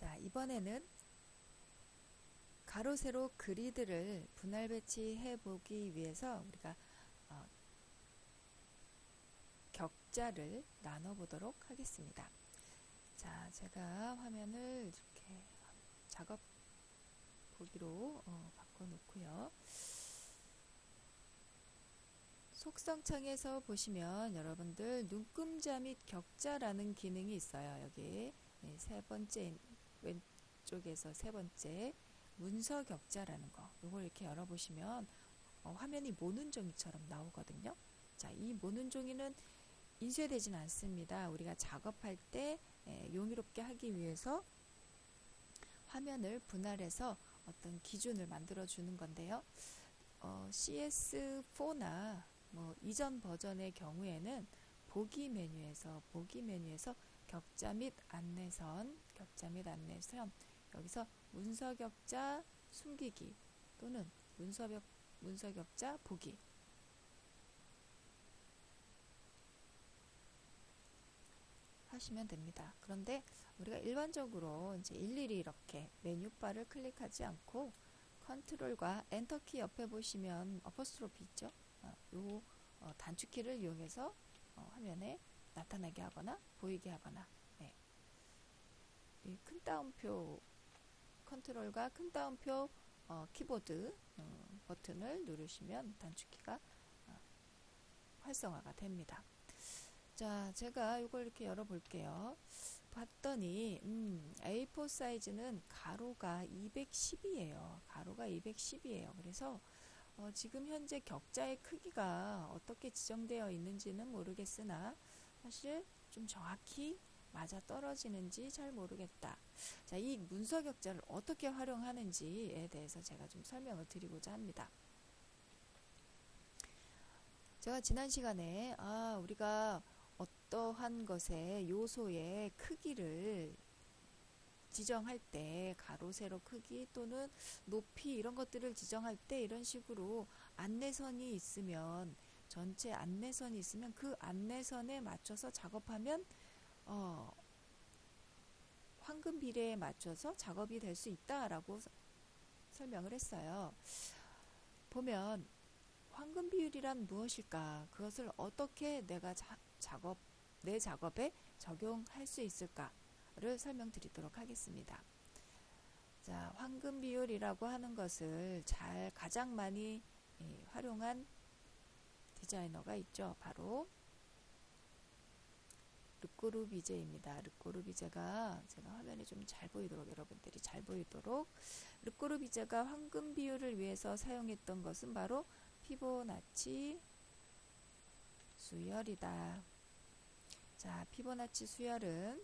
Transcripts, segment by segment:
자, 이번에는 가로, 세로 그리드를 분할 배치해 보기 위해서 우리가 격자를 나눠 보도록 하겠습니다. 자, 제가 화면을 이렇게 작업 보기로 바꿔 놓고요. 속성창에서 보시면 여러분들 눈금자 및 격자라는 기능이 있어요. 여기 세 번째, 왼쪽에서 세 번째 문서 격자라는 거, 요걸 이렇게 열어보시면 화면이 모눈종이처럼 나오거든요. 자, 이 모눈종이는 인쇄되진 않습니다. 우리가 작업할 때 용이롭게 하기 위해서 화면을 분할해서 어떤 기준을 만들어 주는 건데요. CS4나 이전 버전의 경우에는 보기 메뉴에서 격자 및 안내선 여기서 문서 격자 숨기기 또는 문서 격자 보기 하시면 됩니다. 그런데 우리가 일반적으로 이제 일일이 이렇게 메뉴바를 클릭하지 않고 컨트롤과 엔터키 옆에 보시면 어퍼스트로피 있죠? 요 단축키를 이용해서 화면에 나타나게 하거나 보이게 하거나 이 큰 따옴표 컨트롤과 큰 따옴표 키보드 버튼을 누르시면 단축키가 활성화가 됩니다. 자, 제가 이걸 이렇게 열어볼게요. 봤더니 A4 사이즈는 가로가 210이에요. 가로가 210이에요. 그래서 지금 현재 격자의 크기가 어떻게 지정되어 있는지는 모르겠으나 사실 좀 정확히 맞아 떨어지는지 잘 모르겠다. 자, 이 문서 격자를 어떻게 활용하는지에 대해서 제가 좀 설명을 드리고자 합니다. 제가 지난 시간에 우리가 어떠한 것의 요소의 크기를 지정할 때 가로, 세로 크기 또는 높이 이런 것들을 지정할 때 이런 식으로 안내선이 있으면 전체 안내선이 있으면 그 안내선에 맞춰서 작업하면 황금 비례에 맞춰서 작업이 될 수 있다라고 설명을 했어요. 보면 황금 비율이란 무엇일까? 그것을 어떻게 내가 내 작업에 적용할 수 있을까를 설명드리도록 하겠습니다. 자, 황금 비율이라고 하는 것을 가장 많이 활용한 디자이너가 있죠. 바로 르꼬르비제입니다. 르꼬르비제가 제가 화면에 좀 잘 보이도록 여러분들이 잘 보이도록 르꼬르비제가 황금 비율을 위해서 사용했던 것은 바로 피보나치 수열이다. 자, 피보나치 수열은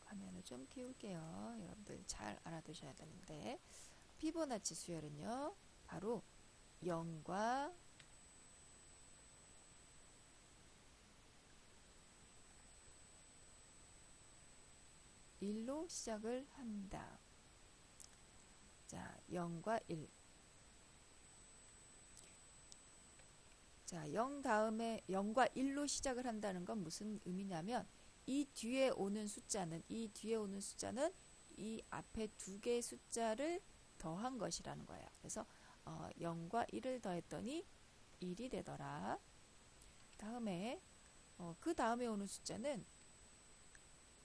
화면을 좀 키울게요. 여러분들 잘 알아두셔야 되는데 피보나치 수열은요, 바로 0과 1로 시작을 한다. 자, 0과 1. 자, 0 다음에 0과 1로 시작을 한다는 건 무슨 의미냐면 이 뒤에 오는 숫자는 이 앞에 두 개의 숫자를 더한 것이라는 거예요. 그래서 0과 1을 더했더니 1이 되더라. 다음에 그 다음에 오는 숫자는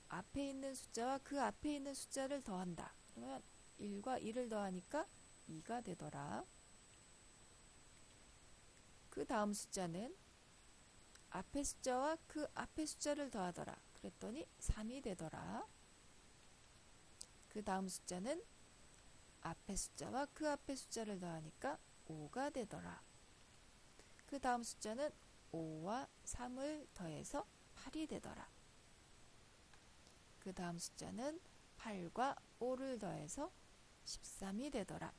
앞에 있는 숫자와 그 앞에 있는 숫자를 더한다. 그러면 1과 1을 더하니까 2가 되더라. 그 다음 숫자는 앞에 숫자와 그 앞에 숫자를 더하더라. 그랬더니 3이 되더라. 그 다음 숫자는 앞에 숫자와 그 앞에 숫자를 더하니까 5가 되더라. 그 다음 숫자는 5와 3을 더해서 8이 되더라. 그 다음 숫자는 8과 5를 더해서 13이 되더라.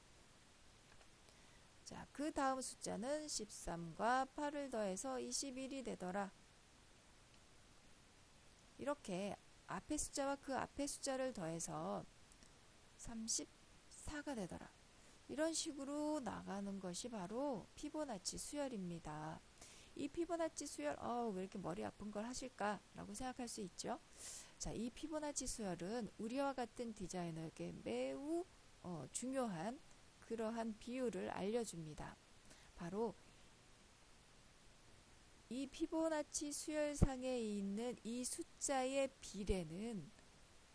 자, 그 다음 숫자는 13과 8을 더해서 21이 되더라. 이렇게 앞에 숫자와 그 앞에 숫자를 더해서 34가 되더라. 이런 식으로 나가는 것이 바로 피보나치 수열입니다. 이 피보나치 수열, 왜 이렇게 머리 아픈 걸 하실까라고 생각할 수 있죠. 자, 이 피보나치 수열은 우리와 같은 디자이너에게 매우 중요한 그러한 비율을 알려줍니다. 바로 이 피보나치 수열상에 있는 이 숫자의 비례는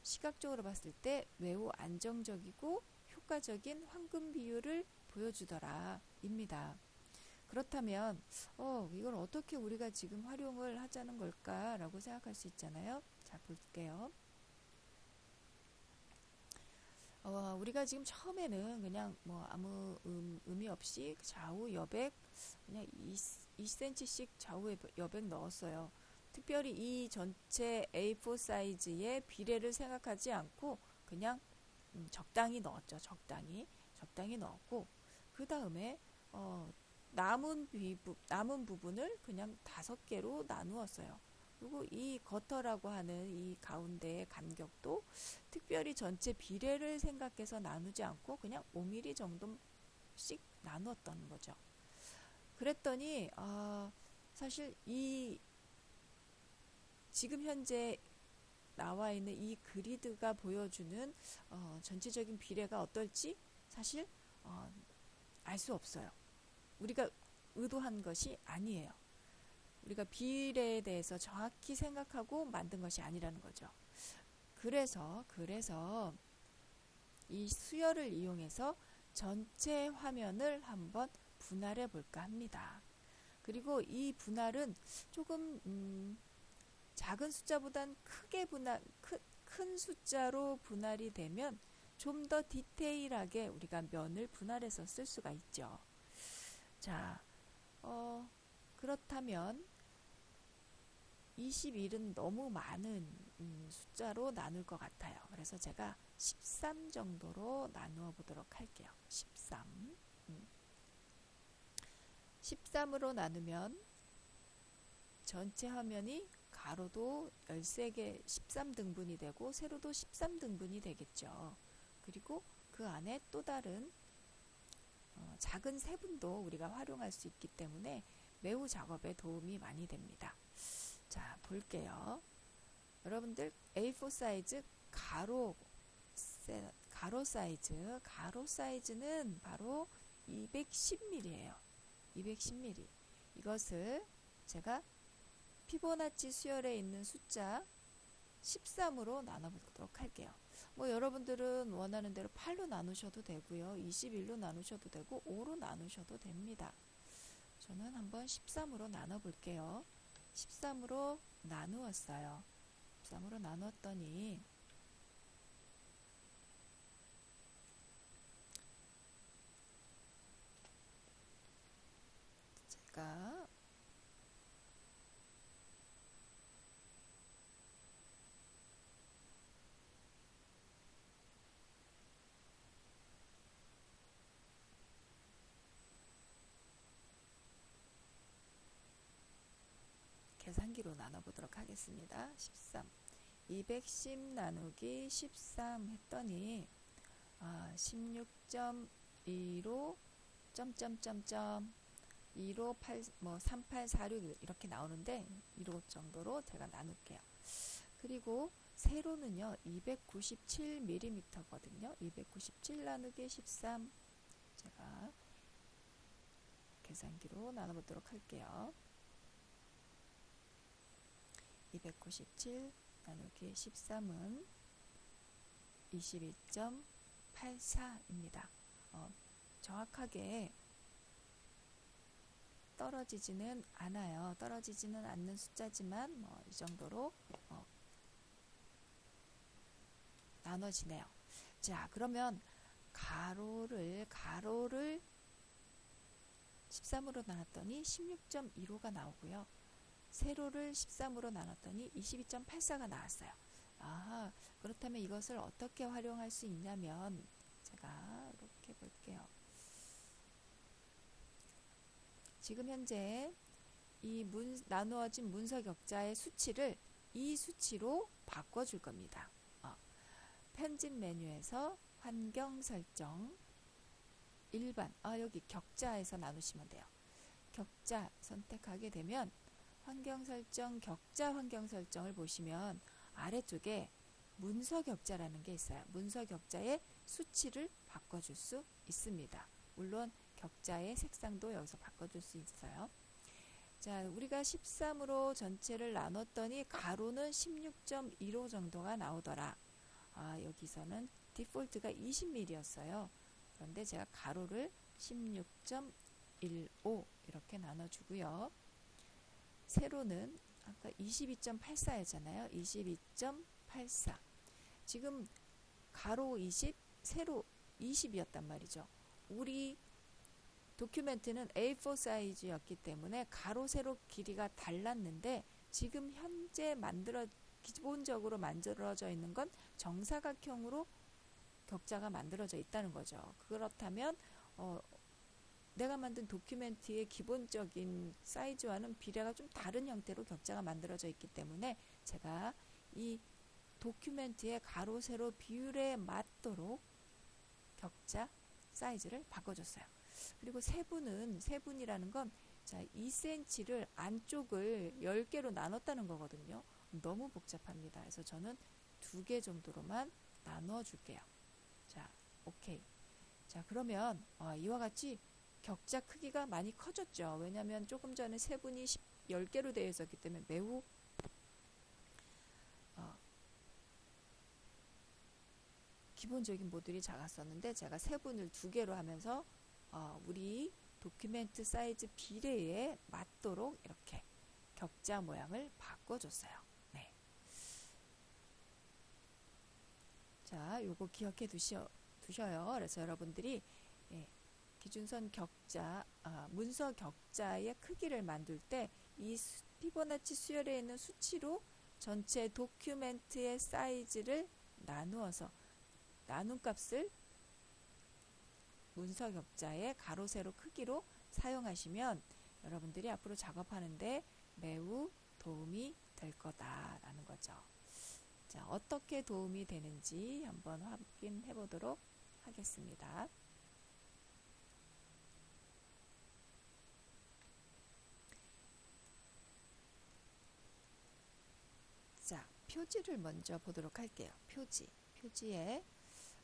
시각적으로 봤을 때 매우 안정적이고 효과적인 황금 비율을 보여주더라 입니다. 그렇다면 이걸 어떻게 우리가 지금 활용을 하자는 걸까라고 생각할 수 있잖아요. 자, 볼게요. 우리가 지금 처음에는 그냥 뭐 아무 의미 없이 좌우 여백 그냥 2cm씩 좌우 여백 넣었어요. 특별히 이 전체 A4 사이즈의 비례를 생각하지 않고 그냥 적당히 넣었죠. 적당히 넣었고 그 다음에 남은 부분을 그냥 5개로 나누었어요. 그리고 이 거터라고 하는 이 가운데의 간격도 특별히 전체 비례를 생각해서 나누지 않고 그냥 5mm 정도씩 나누었던 거죠. 그랬더니 사실 이 지금 현재 나와 있는 이 그리드가 보여주는 전체적인 비례가 어떨지 사실 알 수 없어요. 우리가 의도한 것이 아니에요. 우리가 비례에 대해서 정확히 생각하고 만든 것이 아니라는 거죠. 그래서 이 수열을 이용해서 전체 화면을 한번 분할해 볼까 합니다. 그리고 이 분할은 조금 작은 숫자보단 큰 숫자로 분할이 되면 좀 더 디테일하게 우리가 면을 분할해서 쓸 수가 있죠. 자, 그렇다면 21은 너무 많은 숫자로 나눌 것 같아요. 그래서 제가 13 정도로 나누어 보도록 할게요. 13. 13으로 나누면 전체 화면이 가로도 13개 13등분이 되고 세로도 13등분이 되겠죠. 그리고 그 안에 또 다른 작은 세분도 우리가 활용할 수 있기 때문에 매우 작업에 도움이 많이 됩니다. 자, 볼게요. 여러분들 A4 사이즈 가로 사이즈는 바로 210mm예요. 210mm. 이것을 제가 피보나치 수열에 있는 숫자 13으로 나눠보도록 할게요. 뭐 여러분들은 원하는 대로 8로 나누셔도 되고요. 21로 나누셔도 되고 5로 나누셔도 됩니다. 저는 한번 13으로 나눠볼게요. 13으로 나누었어요. 13으로 나눴더니 제가 계산기로 나눠보도록 하겠습니다. 13 210 나누기 13 했더니 16.2로 점점점점 2로 8, 3846 이렇게 나오는데 2로 정도로 제가 나눌게요. 그리고 세로는요 297mm거든요. 297 나누기 13 제가 계산기로 나눠보도록 할게요. 297 나누기 13은 22.84입니다. 정확하게 떨어지지는 않아요. 떨어지지는 않는 숫자지만 이 정도로 나눠지네요. 자, 그러면 가로를 13으로 나눴더니 16.15가 나오고요. 세로를 13으로 나눴더니 22.84가 나왔어요. 그렇다면 이것을 어떻게 활용할 수 있냐면 제가 이렇게 볼게요. 지금 현재 이 나누어진 문서 격자의 수치를 이 수치로 바꿔줄 겁니다. 편집 메뉴에서 환경 설정 일반 여기 격자에서 나누시면 돼요. 격자 선택하게 되면 환경 설정, 격자 환경 설정을 보시면 아래쪽에 문서 격자라는 게 있어요. 문서 격자의 수치를 바꿔줄 수 있습니다. 물론 격자의 색상도 여기서 바꿔줄 수 있어요. 자, 우리가 13으로 전체를 나눴더니 가로는 16.15 정도가 나오더라. 여기서는 디폴트가 20mm였어요. 그런데 제가 가로를 16.15 이렇게 나눠주고요. 세로는 아까 22.84였잖아요. 22.84. 지금 가로 20, 세로 20이었단 말이죠. 우리 도큐멘트는 A4 사이즈였기 때문에 가로 세로 길이가 달랐는데 지금 현재 기본적으로 만들어져 있는 건 정사각형으로 격자가 만들어져 있다는 거죠. 그렇다면 내가 만든 도큐멘트의 기본적인 사이즈와는 비례가 좀 다른 형태로 격자가 만들어져 있기 때문에 제가 이 도큐멘트의 가로 세로 비율에 맞도록 격자 사이즈를 바꿔줬어요. 그리고 세분이라는 건 자, 2cm를 안쪽을 10개로 나눴다는 거거든요. 너무 복잡합니다. 그래서 저는 2개 정도로만 나눠줄게요. 자, 오케이. 자, 그러면 이와 같이 격자 크기가 많이 커졌죠. 왜냐하면 조금 전에 세분이 10개로 되어 있었기 때문에 매우 기본적인 모듈이 작았었는데 제가 세분을 2개로 하면서 우리 도큐멘트 사이즈 비례에 맞도록 이렇게 격자 모양을 바꿔줬어요. 네. 자, 요거 기억해 두셔요. 그래서 여러분들이 기준선 격자, 문서 격자의 크기를 만들 때 이 피보나치 수열에 있는 수치로 전체 도큐멘트의 사이즈를 나누어서 나눈 값을 문서 격자의 가로 세로 크기로 사용하시면 여러분들이 앞으로 작업하는데 매우 도움이 될 거다라는 거죠. 자, 어떻게 도움이 되는지 한번 확인해 보도록 하겠습니다. 자, 표지를 먼저 보도록 할게요. 표지에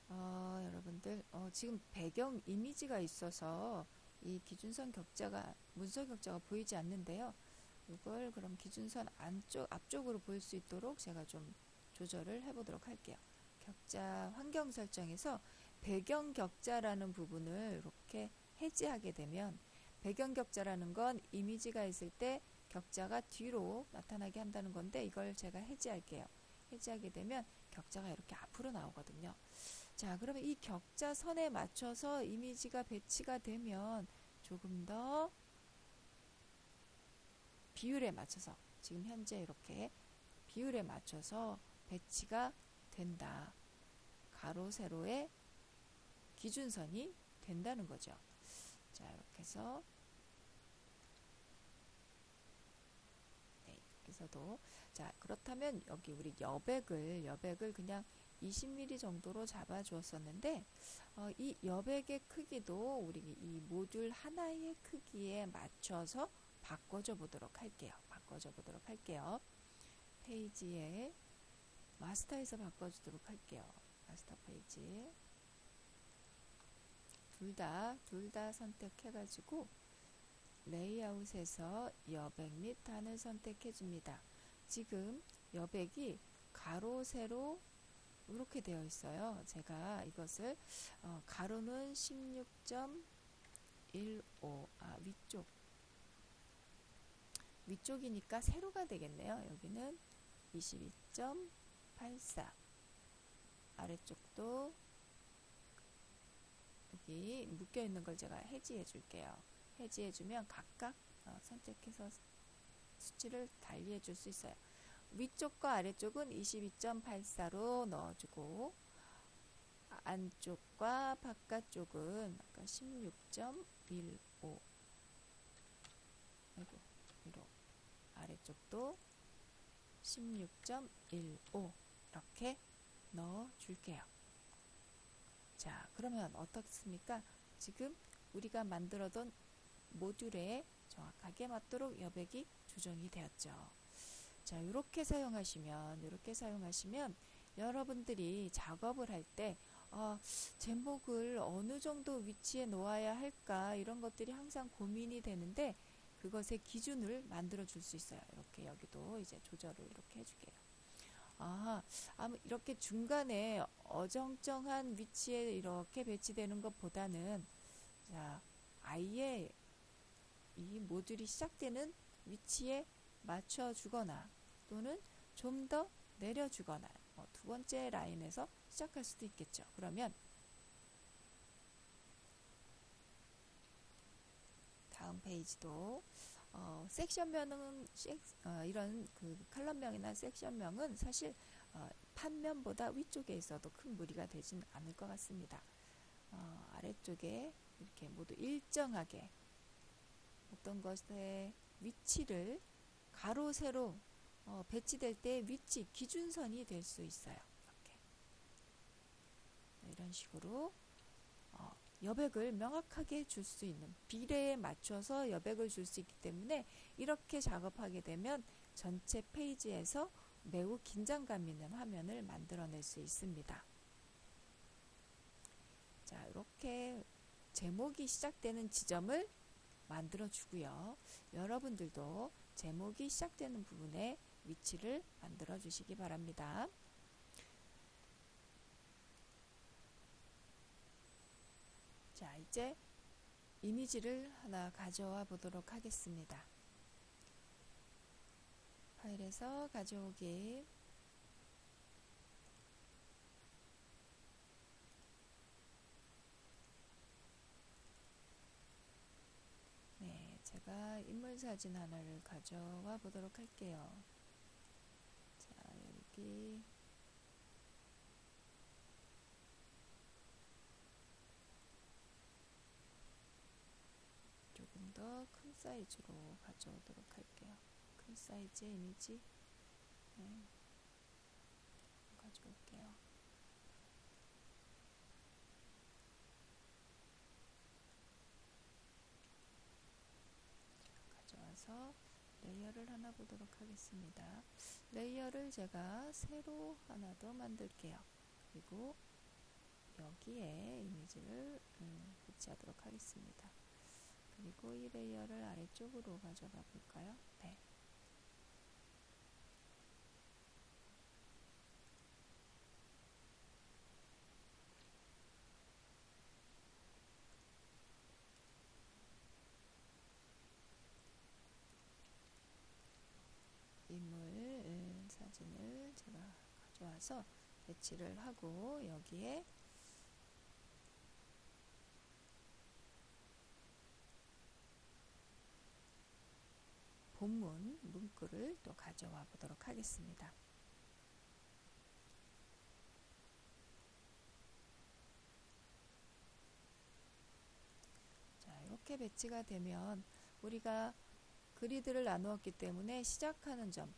여러분들 지금 배경 이미지가 있어서 이 기준선 격자가 문서 격자가 보이지 않는데요. 이걸 그럼 기준선 앞쪽으로 보일 수 있도록 제가 좀 조절을 해보도록 할게요. 격자 환경 설정에서 배경 격자라는 부분을 이렇게 해제하게 되면 배경 격자라는 건 이미지가 있을 때 격자가 뒤로 나타나게 한다는 건데 이걸 제가 해제할게요. 해제하게 되면 격자가 이렇게 앞으로 나오거든요. 자, 그러면 이 격자 선에 맞춰서 이미지가 배치가 되면 조금 더 비율에 맞춰서 지금 현재 이렇게 비율에 맞춰서 배치가 된다. 가로 세로의 기준선이 된다는 거죠. 자, 이렇게 해서 여기서도 자, 그렇다면 여기 우리 여백을 그냥 20mm 정도로 잡아 주었었는데 이 여백의 크기도 우리 이 모듈 하나의 크기에 맞춰서 바꿔줘 보도록 할게요. 페이지에 마스터에서 바꿔주도록 할게요. 마스터 페이지 둘 다 선택해가지고 레이아웃에서 여백 및 단을 선택해 줍니다. 지금 여백이 가로 세로 이렇게 되어 있어요. 제가 이것을 가로는 16.15 위쪽이니까 세로가 되겠네요. 여기는 22.84 아래쪽도 여기 묶여 있는 걸 제가 해지해 줄게요. 해지해 주면 각각 선택해서 수치를 달리해 줄 수 있어요. 위쪽과 아래쪽은 22.84로 넣어주고 안쪽과 바깥쪽은 아까 16.15 아래쪽도 16.15 이렇게 넣어줄게요. 자, 그러면 어떻습니까? 지금 우리가 만들어둔 모듈의 정확하게 맞도록 여백이 조정이 되었죠. 자, 이렇게 사용하시면 여러분들이 작업을 할 때 제목을 어느 정도 위치에 놓아야 할까 이런 것들이 항상 고민이 되는데 그것의 기준을 만들어 줄 수 있어요. 이렇게 여기도 이제 조절을 이렇게 해줄게요. 이렇게 중간에 어정쩡한 위치에 이렇게 배치되는 것보다는 자, 아예 이 모듈이 시작되는 위치에 맞춰 주거나 또는 좀 더 내려 주거나 두 번째 라인에서 시작할 수도 있겠죠. 그러면 다음 페이지도 섹션명은 이런 그 칼럼명이나 섹션명은 사실 판면보다 위쪽에 있어도 큰 무리가 되진 않을 것 같습니다. 아래쪽에 이렇게 모두 일정하게 어떤 것의 위치를 가로 세로 배치될 때 위치 기준선이 될 수 있어요. 이렇게 이런 식으로 여백을 명확하게 줄 수 있는 비례에 맞춰서 여백을 줄 수 있기 때문에 이렇게 작업하게 되면 전체 페이지에서 매우 긴장감 있는 화면을 만들어낼 수 있습니다. 자, 이렇게 제목이 시작되는 지점을 만들어 주고요. 여러분들도 제목이 시작되는 부분에 위치를 만들어 주시기 바랍니다. 자, 이제 이미지를 하나 가져와 보도록 하겠습니다. 파일에서 가져오기. 네, 제가 인물 사진 하나를 가져와 보도록 할게요. 자, 여기 조금 더 큰 사이즈로 가져오도록 할게요. 큰 사이즈의 이미지 가져올게요. 가져와서 레이어를 하나 보도록 하겠습니다. 레이어를 제가 새로 하나 더 만들게요. 그리고 여기에 이미지를 배치하도록 하겠습니다. 그리고 이 레이어를 아래쪽으로 가져가 볼까요? 네. 인물 사진을 제가 가져와서 배치를 하고 여기에 본문 문구를 또 가져와 보도록 하겠습니다. 자, 이렇게 배치가 되면 우리가 그리드를 나누었기 때문에 시작하는 점,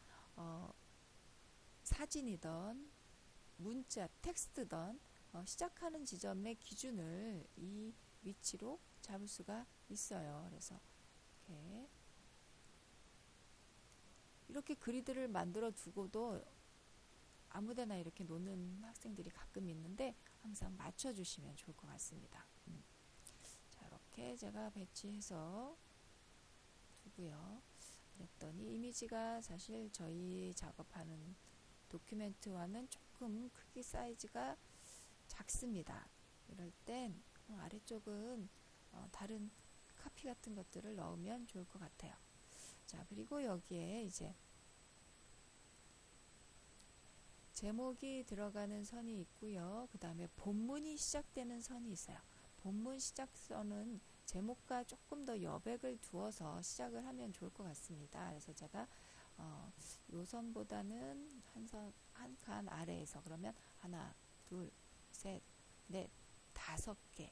사진이든 문자, 텍스트든 시작하는 지점의 기준을 이 위치로 잡을 수가 있어요. 그래서 이렇게 그리드를 만들어 두고도 아무데나 이렇게 놓는 학생들이 가끔 있는데 항상 맞춰주시면 좋을 것 같습니다. 자, 이렇게 제가 배치해서 두고요. 그랬더니 이미지가 사실 저희 작업하는 도큐멘트와는 조금 크기 사이즈가 작습니다. 이럴 땐 아래쪽은 다른 카피 같은 것들을 넣으면 좋을 것 같아요. 자, 그리고 여기에 이제 제목이 들어가는 선이 있고요. 그 다음에 본문이 시작되는 선이 있어요. 본문 시작선은 제목과 조금 더 여백을 두어서 시작을 하면 좋을 것 같습니다. 그래서 제가 요 선보다는 한 칸 아래에서 그러면 하나, 둘, 셋, 넷, 5개,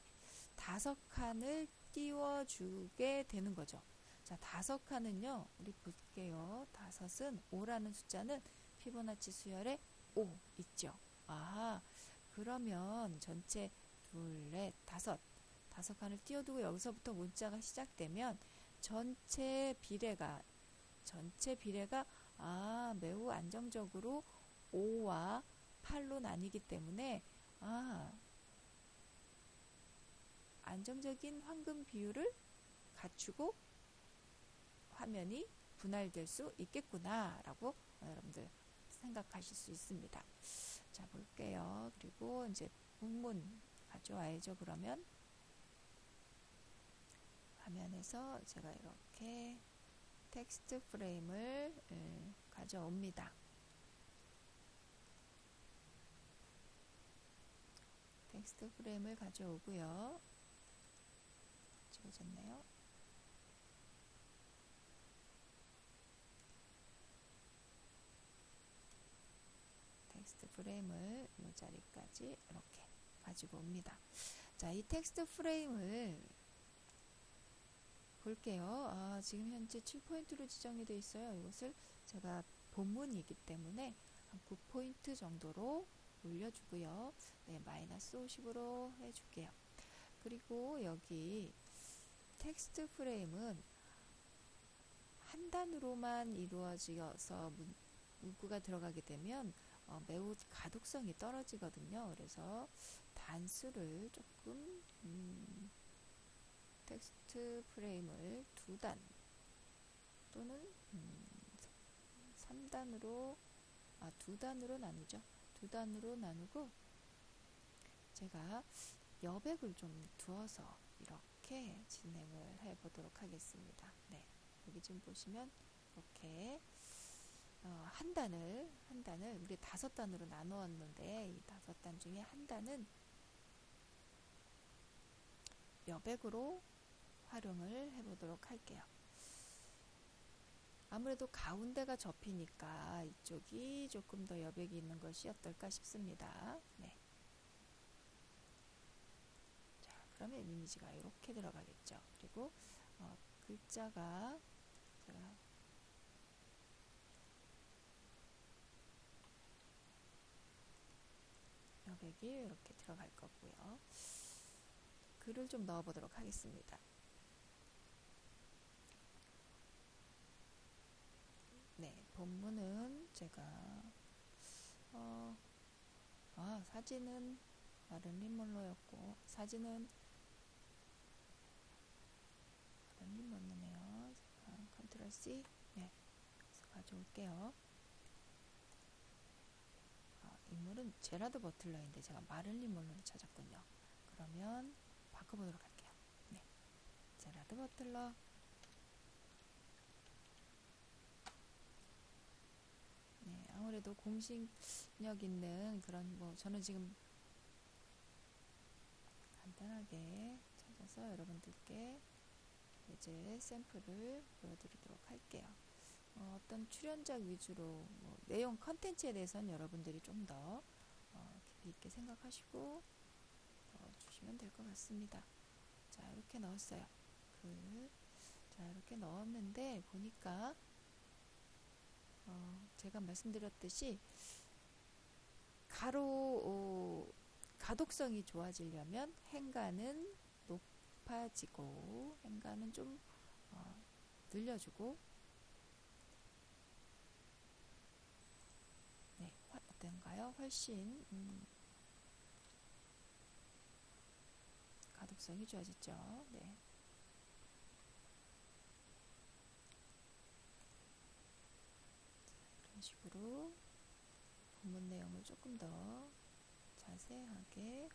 5칸을 띄워주게 되는 거죠. 자, 5칸은요, 우리 볼게요. 5은 5라는 숫자는 피보나치 수열의 5 있죠. 그러면 전체 둘, 넷, 5칸을 띄워두고 여기서부터 문자가 시작되면 전체 비례가 매우 안정적으로 5와 8로 나뉘기 때문에 안정적인 황금 비율을 갖추고 화면이 분할될 수 있겠구나 라고 여러분들 생각하실 수 있습니다. 자, 볼게요. 그리고 이제 본문 가져와야죠. 그러면 화면에서 제가 이렇게 텍스트 프레임을 가져옵니다. 텍스트 프레임을 가져오고요. 지워졌네요. 텍스트 프레임을 이 자리까지 이렇게 가지고 옵니다. 자, 이 텍스트 프레임을 볼게요. 지금 현재 7포인트로 지정이 되어 있어요. 이것을 제가 본문이기 때문에 한 9포인트 정도로 올려주고요. 네, 마이너스 50으로 해줄게요. 그리고 여기 텍스트 프레임은 한 단으로만 이루어져서 문구가 들어가게 되면 매우 가독성이 떨어지거든요. 그래서 단수를 조금 텍스트 프레임을 2단 또는 3단으로 2단으로 나누죠. 2단으로 나누고 제가 여백을 좀 두어서 이렇게 진행을 해 보도록 하겠습니다. 네, 여기 지금 보시면 이렇게 한 단을 우리 5단으로 나누었는데 이 5단 중에 한 단은 여백으로 활용을 해 보도록 할게요. 아무래도 가운데가 접히니까 이쪽이 조금 더 여백이 있는 것이 어떨까 싶습니다. 네. 자, 그러면 이미지가 이렇게 들어가겠죠. 그리고 글자가 제가 여백이 이렇게 들어갈 거고요. 글을 좀 넣어 보도록 하겠습니다. 네, 본문은 제가 사진은 마를린 먼로였고 사진은 마를린 먼로네요. 컨트롤 C 네, 그래서 가져올게요. 인물은 제라드 버틀러인데 제가 마를린 먼로를 찾았군요. 그러면 바꿔보도록 할게요. 네, 제라드 버틀러. 네, 아무래도 공식력 있는 그런 저는 지금 간단하게 찾아서 여러분들께 이제 샘플을 보여드리도록 할게요. 어떤 출연작 위주로 내용 컨텐츠에 대해서는 여러분들이 좀 더 깊이 있게 생각하시고 넣어주시면 될 것 같습니다. 자, 이렇게 넣었어요. 자, 이렇게 넣었는데 보니까 제가 말씀드렸듯이 가독성이 좋아지려면 행간은 높아지고 행간은 좀 늘려주고 네, 어떤가요? 훨씬 가독성이 좋아졌죠. 네. 이런 식으로 본문 내용을 조금 더 자세하게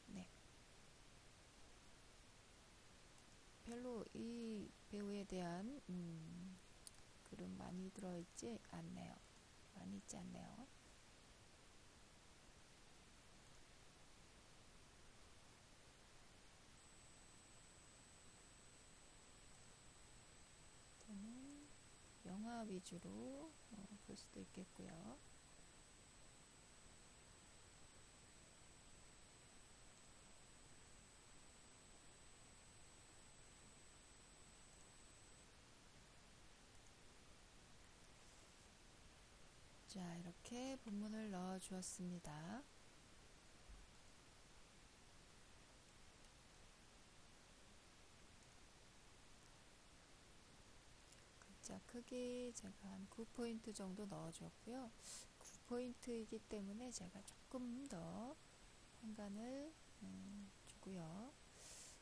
네. 별로 이 배우에 대한 글은 많이 들어있지 않네요. 많이 있지 않네요. 또는 영화 위주로 볼 수도 있겠고요. 자, 이렇게 본문을 넣어 주었습니다. 크기 제가 한 9포인트 정도 넣어줬고요. 9포인트이기 때문에 제가 조금 더 행간을 주고요.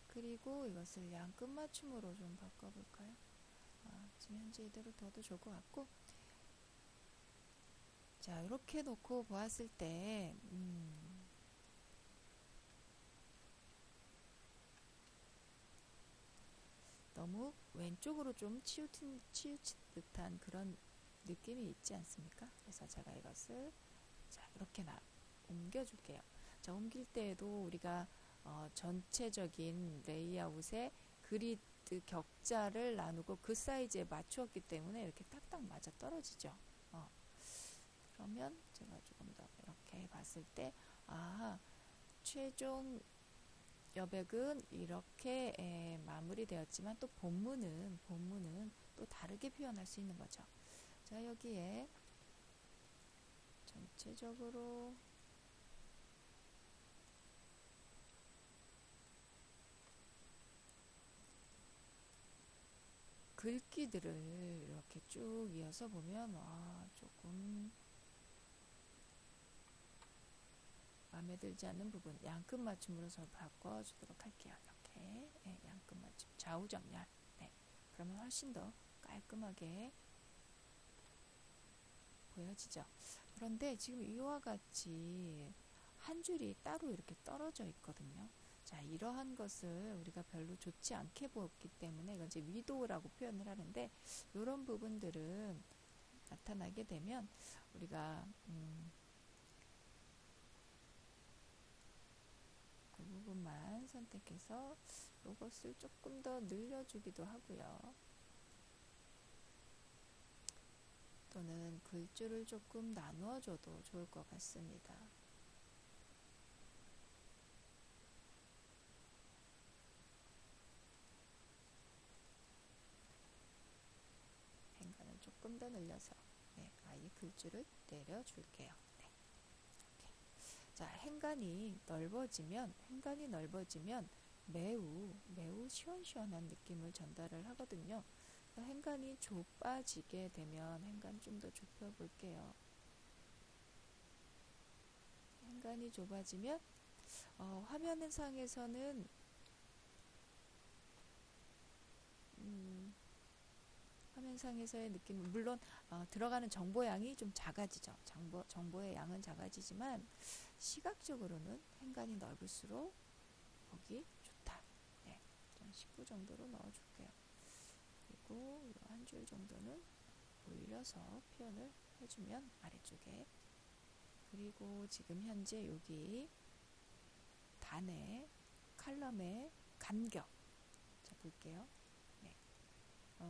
그리고 이것을 양 끝맞춤으로 좀 바꿔볼까요? 지금 현재 이대로 둬도 좋을 것 같고, 자, 이렇게 놓고 보았을 때 너무 왼쪽으로 좀 치우친 듯한 그런 느낌이 있지 않습니까? 그래서 제가 이것을 자, 이렇게 옮겨줄게요. 자, 옮길 때에도 우리가 전체적인 레이아웃에 그리드 격자를 나누고 그 사이즈에 맞추었기 때문에 이렇게 딱딱 맞아 떨어지죠. 그러면 제가 조금 더 이렇게 봤을 때, 최종 여백은 이렇게 마무리되었지만 또 본문은 또 다르게 표현할 수 있는 거죠. 자, 여기에 전체적으로 글귀들을 이렇게 쭉 이어서 보면 조금 마음에 들지 않는 부분 양끝 맞춤으로 저 바꿔주도록 할게요. 이렇게 양끝 맞춤 좌우 정렬. 네, 그러면 훨씬 더 깔끔하게 보여지죠. 그런데 지금 이와 같이 한 줄이 따로 이렇게 떨어져 있거든요. 자, 이러한 것을 우리가 별로 좋지 않게 보았기 때문에 이건 이제 위도우라고 표현을 하는데, 이런 부분들은 나타나게 되면 우리가 그 부분만 선택해서 이것을 조금 더 늘려주기도 하고요. 또는 글줄을 조금 나누어줘도 좋을 것 같습니다. 행간을 조금 더 늘려서 아예 글줄을 내려줄게요. 네. 이렇게. 자, 행간이 넓어지면 매우 시원시원한 느낌을 전달을 하거든요. 행간이 좁아지게 되면 행간 좀 더 좁혀 볼게요. 행간이 좁아지면 화면상에서는 화면상에서의 느낌은 물론 들어가는 정보량이 좀 작아지죠. 정보의 양은 작아지지만 시각적으로는 행간이 넓을수록 보기 좋다. 네, 좀 19 정도로 넣어줄게요. 그리고 한 줄 정도는 올려서 표현을 해주면 아래쪽에, 그리고 지금 현재 여기 단의 칼럼의 간격, 자 볼게요. 네.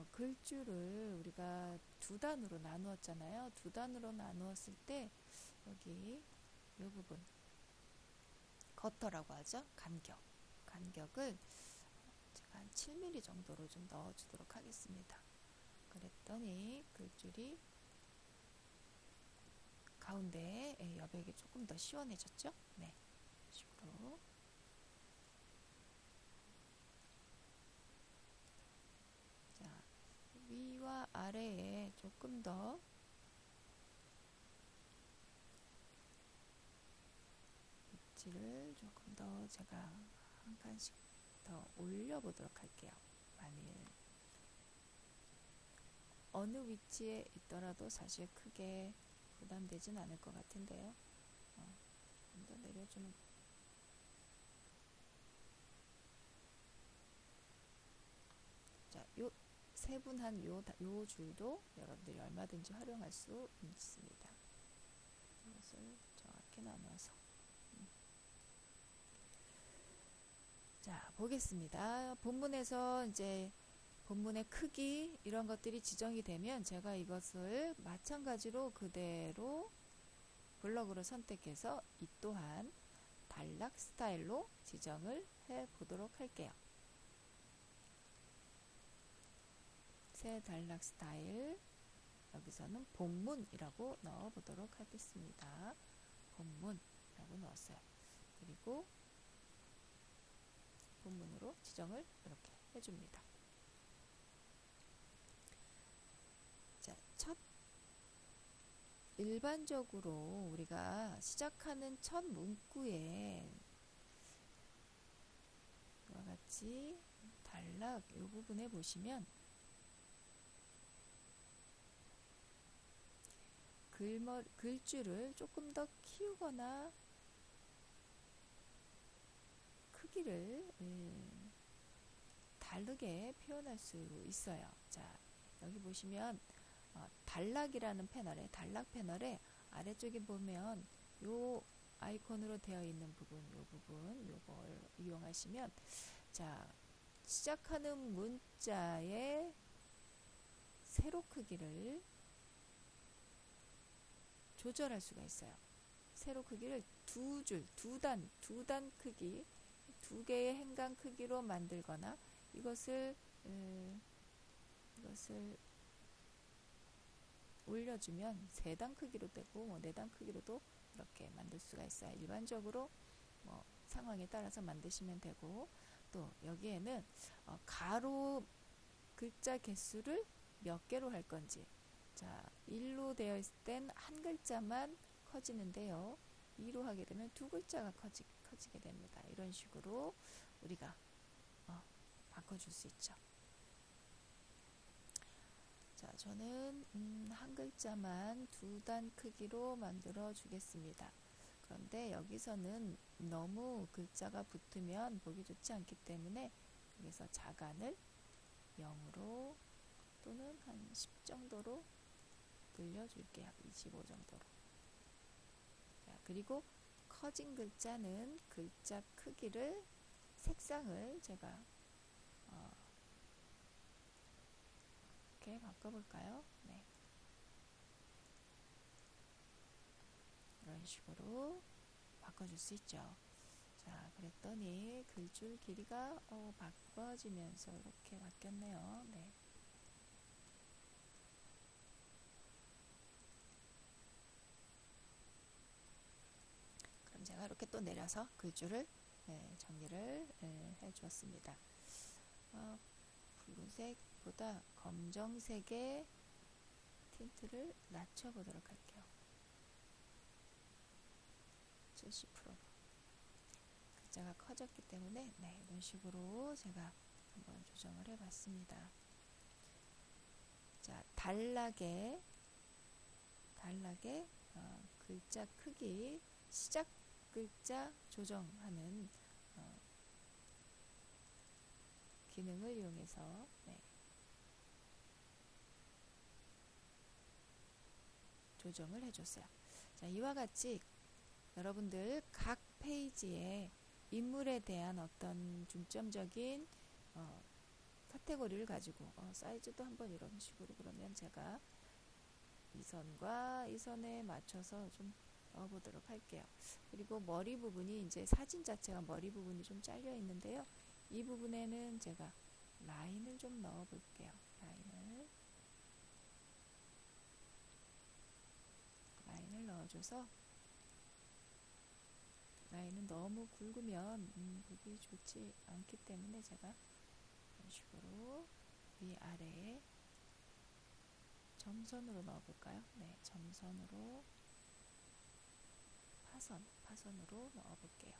글줄을 우리가 두 단으로 나누었잖아요. 두 단으로 나누었을 때 여기 이 부분 커터라고 하죠. 간격을 제가 한 7mm 정도로 좀 넣어주도록 하겠습니다. 그랬더니 글줄이 가운데 여백이 조금 더 시원해졌죠? 네, 이런 식으로. 자, 위와 아래에 조금 더 위치를 조금 더 제가 한 칸씩 더 올려보도록 할게요. 만일 어느 위치에 있더라도 사실 크게 부담되진 않을 것 같은데요. 좀 더 내려주는. 자, 요 세분한 요 줄도 여러분들이 얼마든지 활용할 수 있습니다. 이것을 정확히 나눠서. 자, 보겠습니다. 본문에서 이제 본문의 크기 이런 것들이 지정이 되면 제가 이것을 마찬가지로 그대로 블럭으로 선택해서 이 또한 단락 스타일로 지정을 해 보도록 할게요. 새 단락 스타일, 여기서는 본문이라고 넣어 보도록 하겠습니다. 본문이라고 넣었어요. 그리고 본문으로 지정을 이렇게 해줍니다. 일반적으로 우리가 시작하는 첫 문구에 이와 같이 단락 이 부분에 보시면 글줄을 조금 더 키우거나 크기를 다르게 표현할 수 있어요. 자, 여기 보시면 단락이라는 패널에 단락 패널에 아래쪽에 보면 요 아이콘으로 되어 있는 부분, 요걸 이용하시면 자, 시작하는 문자의 세로 크기를 조절할 수가 있어요. 세로 크기를 두 단 크기, 두 개의 행간 크기로 만들거나 이것을 올려주면 세 단 크기로 되고 네 단 크기로도 이렇게 만들 수가 있어요. 일반적으로 상황에 따라서 만드시면 되고, 또 여기에는 가로 글자 개수를 몇 개로 할 건지, 자 1로 되어 있을 땐 한 글자만 커지는데요, 2로 하게 되면 두 글자가 커지게 됩니다. 이런 식으로 우리가 바꿔줄 수 있죠. 자, 저는 한 글자만 두 단 크기로 만들어 주겠습니다. 그런데 여기서는 너무 글자가 붙으면 보기 좋지 않기 때문에 여기서 자간을 0으로 또는 한 10 정도로 늘려줄게요. 25 정도로. 자, 그리고 커진 글자는 글자 크기를, 색상을 제가 이렇게 바꿔볼까요? 네. 이런 식으로 바꿔줄 수 있죠. 자, 그랬더니 글줄 길이가 바꿔지면서 이렇게 바뀌었네요. 네. 그럼 제가 이렇게 또 내려서 글줄을 정리를 해 주었습니다. 붉은색보다 검정색의 틴트를 낮춰보도록 할게요. 70%로. 글자가 커졌기 때문에 이런 식으로 제가 한번 조정을 해봤습니다. 자, 단락에 글자 크기, 시작 글자 조정하는 기능을 이용해서 조정을 해줬어요. 자, 이와 같이 여러분들 각 페이지에 인물에 대한 어떤 중점적인 카테고리를 가지고 사이즈도 한번 이런 식으로, 그러면 제가 이 선과 이 선에 맞춰서 좀 넣어보도록 할게요. 그리고 머리 부분이, 이제 사진 자체가 머리 부분이 좀 잘려 있는데요, 이 부분에는 제가 라인을 좀 넣어 볼게요. 라인을 넣어줘서, 라인은 너무 굵으면 보기 좋지 않기 때문에 제가 이런 식으로 위아래에 점선으로 넣어볼까요? 네, 점선으로 파선으로 넣어볼게요.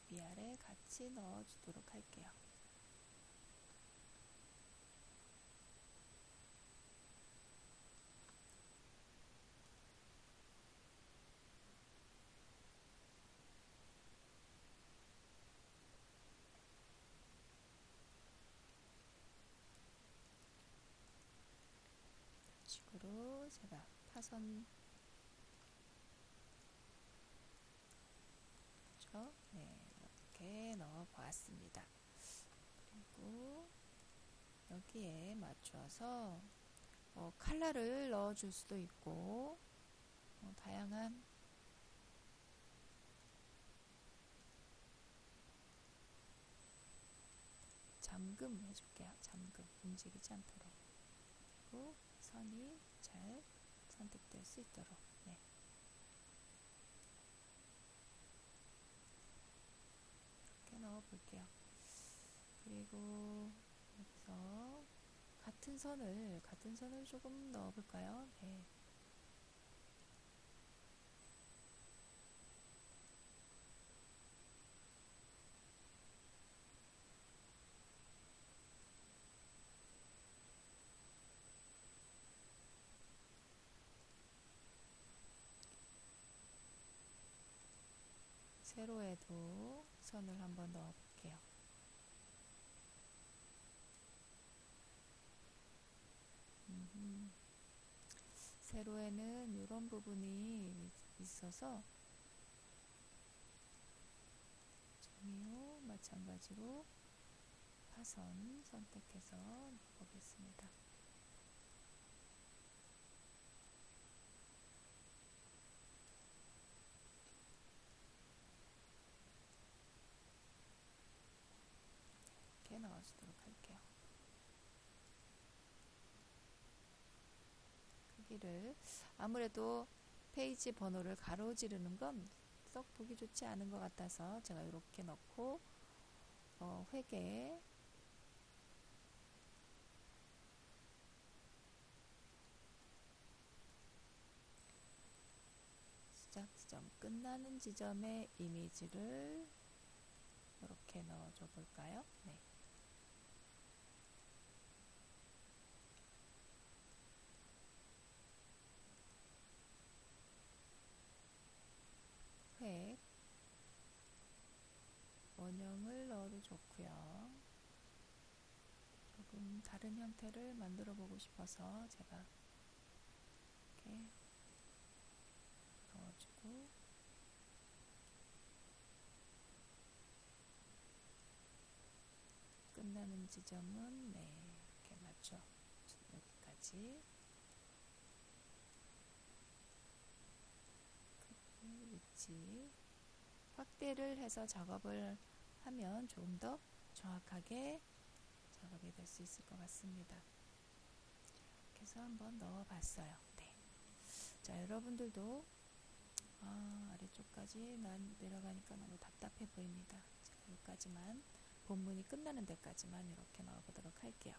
위아래 같이 넣어주도록 할게요. 이런 식으로 제가 파선, 그렇죠? 네, 이렇게 넣어 보았습니다. 그리고 여기에 맞춰서 컬러를 넣어줄 수도 있고, 다양한 잠금 해줄게요. 잠금, 움직이지 않도록. 그리고 선이 잘 선택될 수 있도록. 네. 이렇게 넣어 볼게요. 그리고 여기서 같은 선을 조금 넣어볼까요? 네. 세로에도 선을 한번 넣어볼게요. 세로에는 이런 부분이 있어서 종이요 마찬가지로 파선 선택해서 넣어보겠습니다. 이렇게 넣어주도록 할게요. 크기를 아무래도 페이지 번호를 가로지르는 건 썩 보기 좋지 않은 것 같아서 제가 이렇게 넣고 회계 시작 지점 끝나는 지점의 이미지를 이렇게 넣어줘 볼까요? 네. 획 원형을 넣어도 좋고요. 조금 다른 형태를 만들어 보고 싶어서 제가 이렇게 넣어주고 끝나는 지점은 네 이렇게 맞죠. 여기까지 위치 확대를 해서 작업을 하면 좀 더 정확하게 작업이 될 수 있을 것 같습니다. 이렇게 해서 한번 넣어 봤어요. 네. 자, 여러분들도 아래쪽까지 내려가니까 너무 답답해 보입니다. 제가 여기까지만 본문이 끝나는 데까지만 이렇게 넣어 보도록 할게요.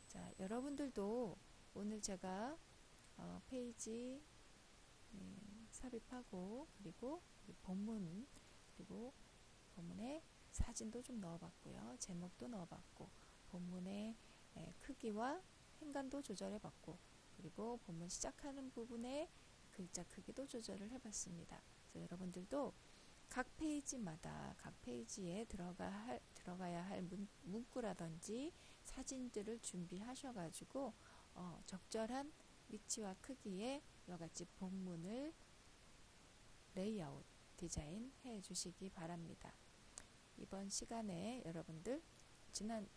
자, 여러분들도 오늘 제가 페이지 삽입하고 그리고 본문 그리고 본문에 사진도 좀 넣어봤고요. 제목도 넣어봤고 본문의 크기와 행간도 조절해봤고 그리고 본문 시작하는 부분에 글자 크기도 조절을 해봤습니다. 그래서 여러분들도 각 페이지마다 각 페이지에 들어가야 할 문구라든지 사진들을 준비하셔가지고 적절한 위치와 크기의 이와 같이 본문을 레이아웃 디자인 해 주시기 바랍니다. 이번 시간에 여러분들 지난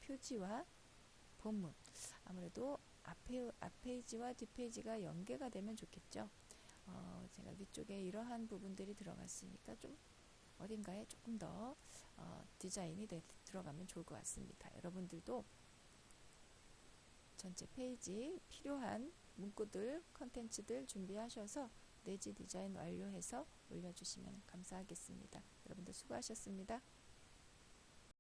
표지와 본문 아무래도 앞페이지와 뒷페이지가 연계가 되면 좋겠죠. 제가 위쪽에 이러한 부분들이 들어갔으니까 좀 어딘가에 조금 더 디자인이 들어가면 좋을 것 같습니다. 여러분들도 전체 페이지 필요한 문구들, 컨텐츠들 준비하셔서 내지 디자인 완료해서 올려주시면 감사하겠습니다. 여러분들 수고하셨습니다.